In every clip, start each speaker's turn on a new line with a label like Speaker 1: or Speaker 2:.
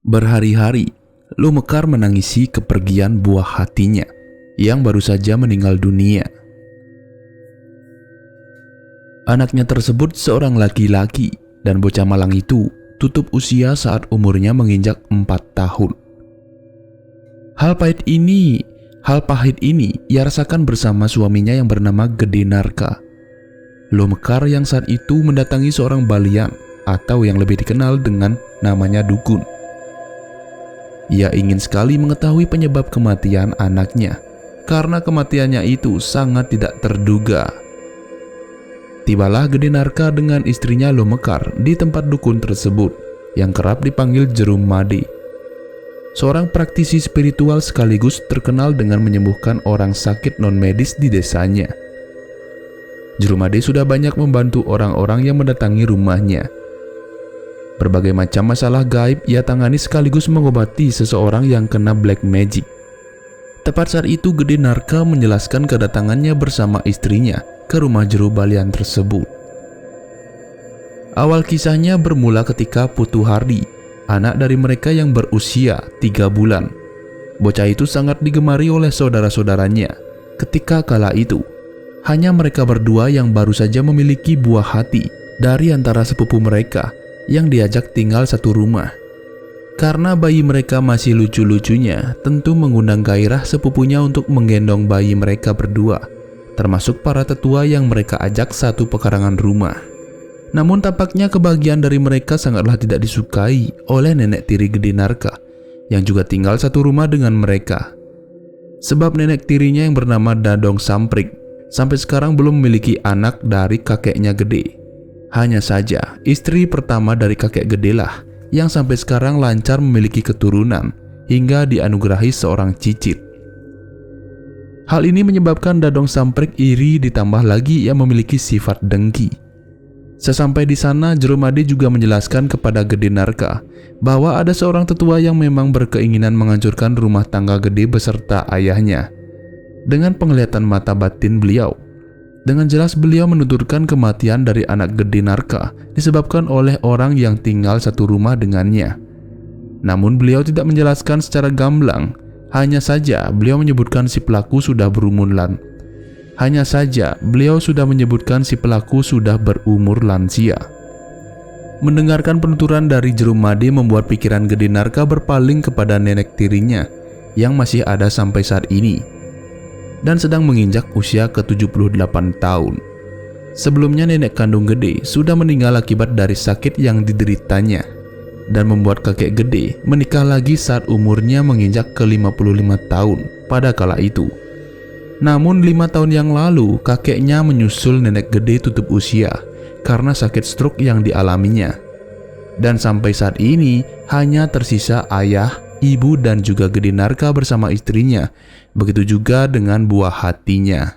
Speaker 1: Berhari-hari, Lumekar menangisi kepergian buah hatinya yang baru saja meninggal dunia. Anaknya tersebut seorang laki-laki dan bocah malang itu tutup usia saat umurnya menginjak 4 tahun. Hal pahit ini ia rasakan bersama suaminya yang bernama Gede Narka. Lumekar yang saat itu mendatangi seorang balian atau yang lebih dikenal dengan namanya dukun. Ia ingin sekali mengetahui penyebab kematian anaknya, karena kematiannya itu sangat tidak terduga. Tibalah Gede Narka dengan istrinya Lumekar di tempat dukun tersebut yang kerap dipanggil Jerum Made, seorang praktisi spiritual sekaligus terkenal dengan menyembuhkan orang sakit non-medis di desanya. Jerum Made sudah banyak membantu orang-orang yang mendatangi rumahnya. Berbagai macam masalah gaib ia tangani sekaligus mengobati seseorang yang kena black magic. Tepat saat itu Gede Narka menjelaskan kedatangannya bersama istrinya ke rumah juru balian tersebut. Awal kisahnya bermula ketika Putu Hardi, anak dari mereka yang berusia 3 bulan. Bocah itu sangat digemari oleh saudara-saudaranya. Ketika kala itu, hanya mereka berdua yang baru saja memiliki buah hati dari antara sepupu mereka yang diajak tinggal satu rumah. Karena bayi mereka masih lucu-lucunya, tentu mengundang gairah sepupunya untuk menggendong bayi mereka berdua, termasuk para tetua yang mereka ajak satu pekarangan rumah. Namun tampaknya kebahagiaan dari mereka sangatlah tidak disukai oleh nenek tiri Gede Narka yang juga tinggal satu rumah dengan mereka. Sebab nenek tirinya yang bernama Dadong Samprik sampai sekarang belum memiliki anak dari kakeknya Gede. Hanya saja istri pertama dari kakek Gede lah yang sampai sekarang lancar memiliki keturunan hingga dianugerahi seorang cicit. Hal ini menyebabkan Dadong Samprik iri, ditambah lagi ia memiliki sifat dengki. Sesampai di sana, Jerum Made juga menjelaskan kepada Gede Narka bahwa ada seorang tetua yang memang berkeinginan menghancurkan rumah tangga Gede beserta ayahnya. Dengan penglihatan mata batin beliau, dengan jelas beliau menuturkan kematian dari anak Gede Narka disebabkan oleh orang yang tinggal satu rumah dengannya. Namun beliau tidak menjelaskan secara gamblang, hanya saja beliau menyebutkan si pelaku sudah berumur lansia. Mendengarkan penuturan dari Jerum Made membuat pikiran Gede Narka berpaling kepada nenek tirinya yang masih ada sampai saat ini dan sedang menginjak usia ke-78 tahun. Sebelumnya nenek kandung Gede sudah meninggal akibat dari sakit yang dideritanya dan membuat kakek Gede menikah lagi saat umurnya menginjak ke-55 tahun pada kala itu. Namun 5 tahun yang lalu kakeknya menyusul nenek Gede tutup usia karena sakit stroke yang dialaminya. Dan sampai saat ini hanya tersisa ayah, ibu dan juga Gede Narka bersama istrinya. Begitu juga dengan buah hatinya.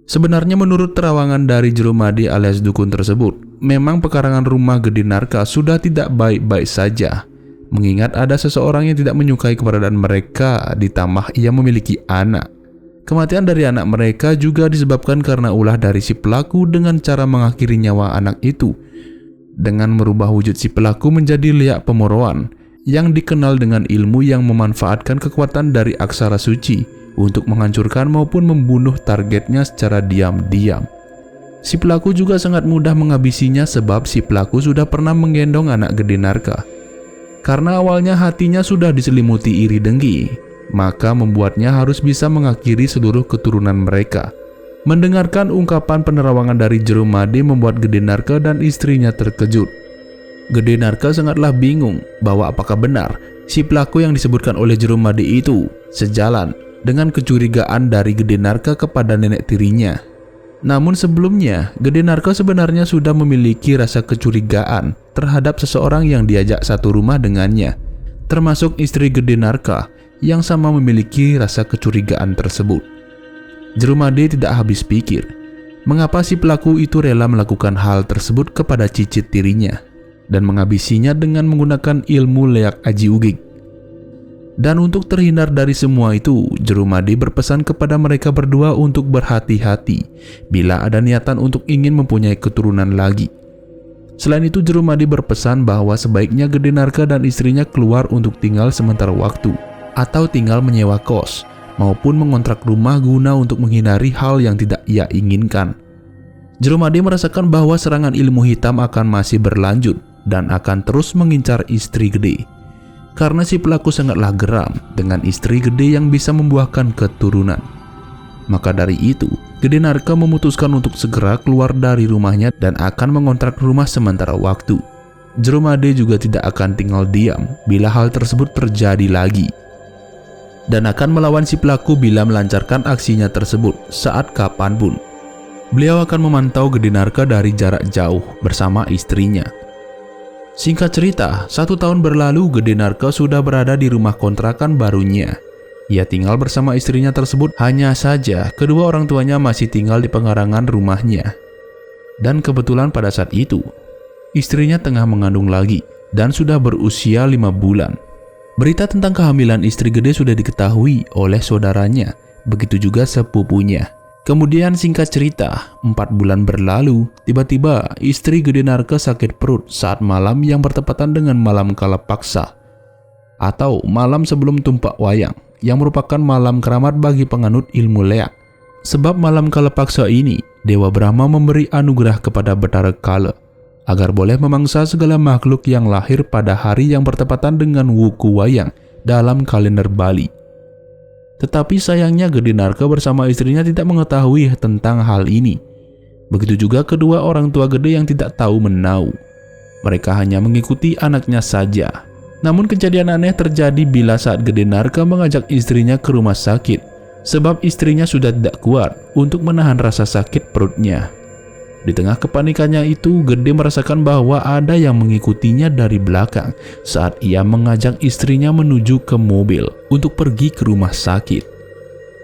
Speaker 1: Sebenarnya menurut terawangan dari Jerum Made alias dukun tersebut, memang pekarangan rumah Gede Narka sudah tidak baik-baik saja. Mengingat ada seseorang yang tidak menyukai keberadaan mereka, ditambah ia memiliki anak. Kematian dari anak mereka juga disebabkan karena ulah dari si pelaku dengan cara mengakhiri nyawa anak itu dengan merubah wujud si pelaku menjadi Liak Pemoroan yang dikenal dengan ilmu yang memanfaatkan kekuatan dari aksara suci untuk menghancurkan maupun membunuh targetnya secara diam-diam. Si pelaku juga sangat mudah menghabisinya sebab si pelaku sudah pernah menggendong anak Gede Narka. Karena awalnya hatinya sudah diselimuti iri dengki, maka membuatnya harus bisa mengakhiri seluruh keturunan mereka. Mendengarkan ungkapan penerawangan dari Jerum Made membuat Gede Narka dan istrinya terkejut. Gede Narka sangatlah bingung bahwa apakah benar si pelaku yang disebutkan oleh Jerum Made itu sejalan dengan kecurigaan dari Gede Narka kepada nenek tirinya. Namun sebelumnya, Gede Narka sebenarnya sudah memiliki rasa kecurigaan terhadap seseorang yang diajak satu rumah dengannya, termasuk istri Gede Narka yang sama memiliki rasa kecurigaan tersebut. Jerum Made tidak habis pikir, mengapa si pelaku itu rela melakukan hal tersebut kepada cicit tirinya dan menghabisinya dengan menggunakan ilmu Leak Aji Ugig. Dan untuk terhindar dari semua itu, Jerum Made berpesan kepada mereka berdua untuk berhati-hati bila ada niatan untuk ingin mempunyai keturunan lagi. Selain itu, Jurumadi berpesan bahwa sebaiknya Gede Narka dan istrinya keluar untuk tinggal sementara waktu, atau tinggal menyewa kos, maupun mengontrak rumah guna untuk menghindari hal yang tidak ia inginkan. Jurumadi merasakan bahwa serangan ilmu hitam akan masih berlanjut dan akan terus mengincar istri Gede, karena si pelaku sangatlah geram dengan istri Gede yang bisa membuahkan keturunan. Maka dari itu, Gede Narka memutuskan untuk segera keluar dari rumahnya dan akan mengontrak rumah sementara waktu. Jurumadi juga tidak akan tinggal diam bila hal tersebut terjadi lagi, dan akan melawan si pelaku bila melancarkan aksinya tersebut saat kapanpun. Beliau akan memantau Gede Narka dari jarak jauh bersama istrinya. Singkat cerita, 1 tahun berlalu Gede Narka sudah berada di rumah kontrakan barunya. Ia tinggal bersama istrinya tersebut, hanya saja kedua orang tuanya masih tinggal di pengarangan rumahnya. Dan kebetulan pada saat itu, istrinya tengah mengandung lagi dan sudah berusia 5 bulan. Berita tentang kehamilan istri Gede sudah diketahui oleh saudaranya, begitu juga sepupunya. Kemudian singkat cerita, 4 bulan berlalu, tiba-tiba istri Gede Narka sakit perut saat malam yang bertepatan dengan malam kalapaksa, atau malam sebelum tumpak wayang, yang merupakan malam keramat bagi penganut ilmu leak. Sebab malam kalapaksa ini, Dewa Brahma memberi anugerah kepada Betara Kala agar boleh memangsa segala makhluk yang lahir pada hari yang bertepatan dengan wuku wayang dalam kalender Bali. Tetapi sayangnya Gede Narka bersama istrinya tidak mengetahui tentang hal ini. Begitu juga kedua orang tua Gede yang tidak tahu menau. Mereka hanya mengikuti anaknya saja. Namun kejadian aneh terjadi bila saat Gede Narka mengajak istrinya ke rumah sakit, sebab istrinya sudah tidak kuat untuk menahan rasa sakit perutnya. Di tengah kepanikannya itu, Gede merasakan bahwa ada yang mengikutinya dari belakang saat ia mengajak istrinya menuju ke mobil untuk pergi ke rumah sakit.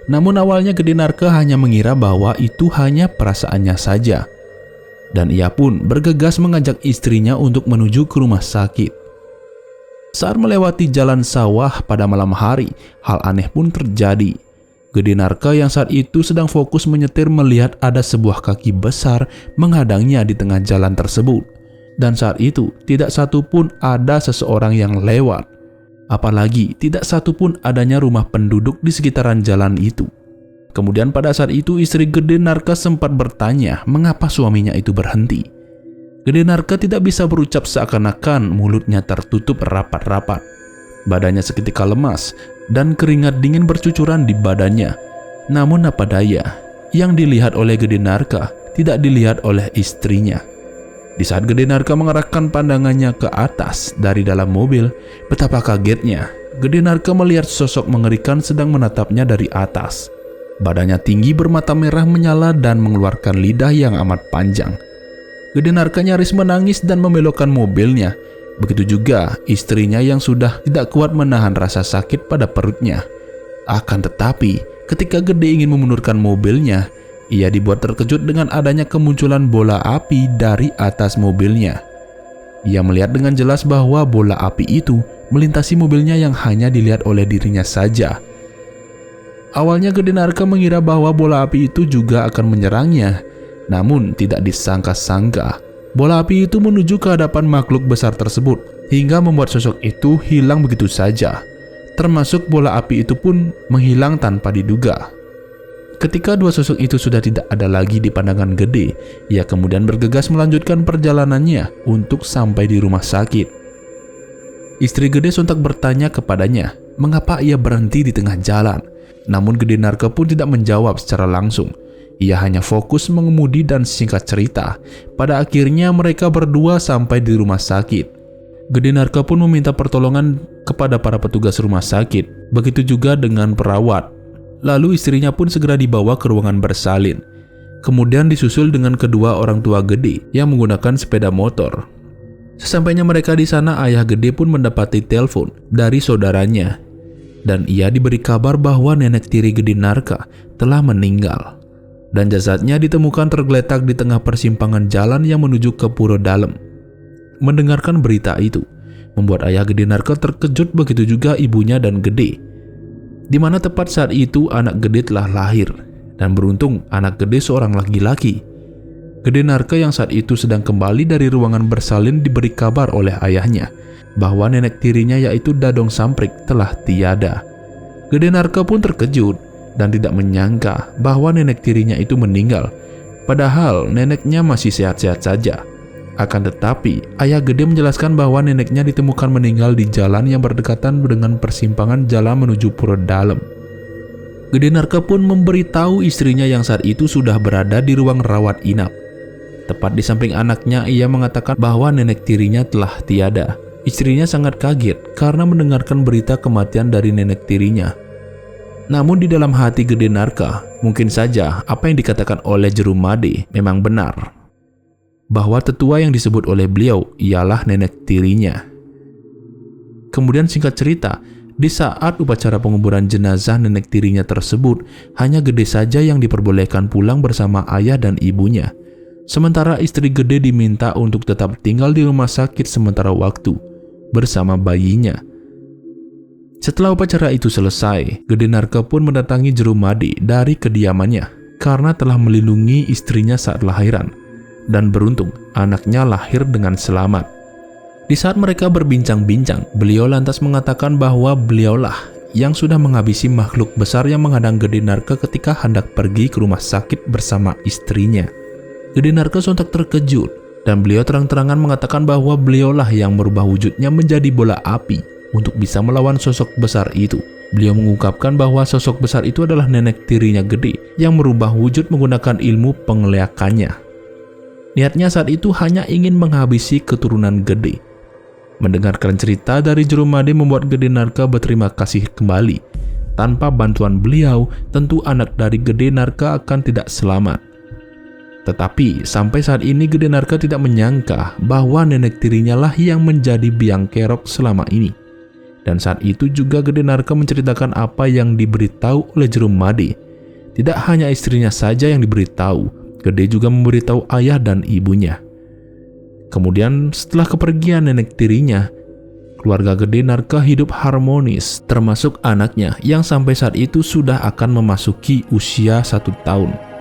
Speaker 1: Namun awalnya Gede Narka hanya mengira bahwa itu hanya perasaannya saja, dan ia pun bergegas mengajak istrinya untuk menuju ke rumah sakit. Saat melewati jalan sawah pada malam hari, hal aneh pun terjadi. Gede Narka yang saat itu sedang fokus menyetir melihat ada sebuah kaki besar menghadangnya di tengah jalan tersebut. Dan saat itu tidak satu pun ada seseorang yang lewat. Apalagi tidak satu pun adanya rumah penduduk di sekitaran jalan itu. Kemudian pada saat itu istri Gede Narka sempat bertanya mengapa suaminya itu berhenti. Gede Narka tidak bisa berucap seakan-akan mulutnya tertutup rapat-rapat. Badannya seketika lemas dan keringat dingin bercucuran di badannya. Namun apa daya, yang dilihat oleh Gede Narka tidak dilihat oleh istrinya. Di saat Gede Narka mengarahkan pandangannya ke atas dari dalam mobil, betapa kagetnya Gede Narka melihat sosok mengerikan sedang menatapnya dari atas. Badannya tinggi bermata merah menyala dan mengeluarkan lidah yang amat panjang. Gede Narka nyaris menangis dan membelokkan mobilnya. Begitu juga istrinya yang sudah tidak kuat menahan rasa sakit pada perutnya. Akan tetapi, ketika Gede ingin memundurkan mobilnya, ia dibuat terkejut dengan adanya kemunculan bola api dari atas mobilnya. Ia melihat dengan jelas bahwa bola api itu melintasi mobilnya yang hanya dilihat oleh dirinya saja. Awalnya Gede Narka mengira bahwa bola api itu juga akan menyerangnya. Namun tidak disangka-sangka, bola api itu menuju ke hadapan makhluk besar tersebut hingga membuat sosok itu hilang begitu saja. Termasuk bola api itu pun menghilang tanpa diduga. Ketika dua sosok itu sudah tidak ada lagi di pandangan Gede, ia kemudian bergegas melanjutkan perjalanannya untuk sampai di rumah sakit. Istri Gede sontak bertanya kepadanya mengapa ia berhenti di tengah jalan. Namun Gede Narka pun tidak menjawab secara langsung. Ia hanya fokus mengemudi dan singkat cerita, pada akhirnya mereka berdua sampai di rumah sakit. Gede Narka pun meminta pertolongan kepada para petugas rumah sakit, begitu juga dengan perawat. Lalu istrinya pun segera dibawa ke ruangan bersalin. Kemudian disusul dengan kedua orang tua Gede yang menggunakan sepeda motor. Sesampainya mereka di sana, ayah Gede pun mendapati telepon dari saudaranya. Dan ia diberi kabar bahwa nenek tiri Gede Narka telah meninggal. Dan jasadnya ditemukan tergeletak di tengah persimpangan jalan yang menuju ke Puro Dalem. Mendengarkan berita itu, membuat ayah Gede Narka terkejut, begitu juga ibunya dan Gede. Di mana tepat saat itu anak Gede telah lahir, dan beruntung anak Gede seorang laki-laki. Gede Narka yang saat itu sedang kembali dari ruangan bersalin diberi kabar oleh ayahnya bahwa nenek tirinya yaitu Dadong Samprik telah tiada. Gede Narka pun terkejut dan tidak menyangka bahwa nenek tirinya itu meninggal, padahal neneknya masih sehat-sehat saja. Akan tetapi, ayah Gede menjelaskan bahwa neneknya ditemukan meninggal di jalan yang berdekatan dengan persimpangan jalan menuju Pura Dalam. Gede Narka pun memberitahu istrinya yang saat itu sudah berada di ruang rawat inap. Tepat di samping anaknya, ia mengatakan bahwa nenek tirinya telah tiada. Istrinya sangat kaget karena mendengarkan berita kematian dari nenek tirinya. Namun di dalam hati Gede Narka, mungkin saja apa yang dikatakan oleh Jerumade memang benar. Bahwa tetua yang disebut oleh beliau ialah nenek tirinya. Kemudian singkat cerita, di saat upacara penguburan jenazah nenek tirinya tersebut, hanya Gede saja yang diperbolehkan pulang bersama ayah dan ibunya. Sementara istri Gede diminta untuk tetap tinggal di rumah sakit sementara waktu bersama bayinya. Setelah upacara itu selesai, Gede Narka pun mendatangi Jerumade dari kediamannya karena telah melindungi istrinya saat lahiran. Dan beruntung, anaknya lahir dengan selamat. Di saat mereka berbincang-bincang, beliau lantas mengatakan bahwa beliaulah yang sudah menghabisi makhluk besar yang menghadang Gede Narka ketika hendak pergi ke rumah sakit bersama istrinya. Gede Narka sontak terkejut dan beliau terang-terangan mengatakan bahwa beliaulah yang merubah wujudnya menjadi bola api untuk bisa melawan sosok besar itu. Beliau mengungkapkan bahwa sosok besar itu adalah nenek tirinya Gede yang merubah wujud menggunakan ilmu penglihatan. Niatnya saat itu hanya ingin menghabisi keturunan Gede. Mendengarkan cerita dari Jerumade membuat Gede Narka berterima kasih kembali. Tanpa bantuan beliau, tentu anak dari Gede Narka akan tidak selamat. Tetapi sampai saat ini Gede Narka tidak menyangka bahwa nenek tirinya lah yang menjadi biang kerok selama ini. Dan saat itu juga Gede Narka menceritakan apa yang diberitahu oleh Jerumade. Tidak hanya istrinya saja yang diberitahu, Gede juga memberitahu ayah dan ibunya. Kemudian setelah kepergian nenek tirinya, keluarga Gede Narka hidup harmonis, termasuk anaknya yang sampai saat itu sudah akan memasuki usia 1 tahun.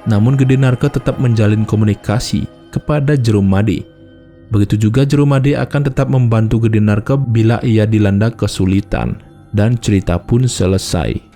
Speaker 1: Namun Gede Narka tetap menjalin komunikasi kepada Jerumade. Begitu juga Jerumade akan tetap membantu Gede Narka bila ia dilanda kesulitan. Dan cerita pun selesai.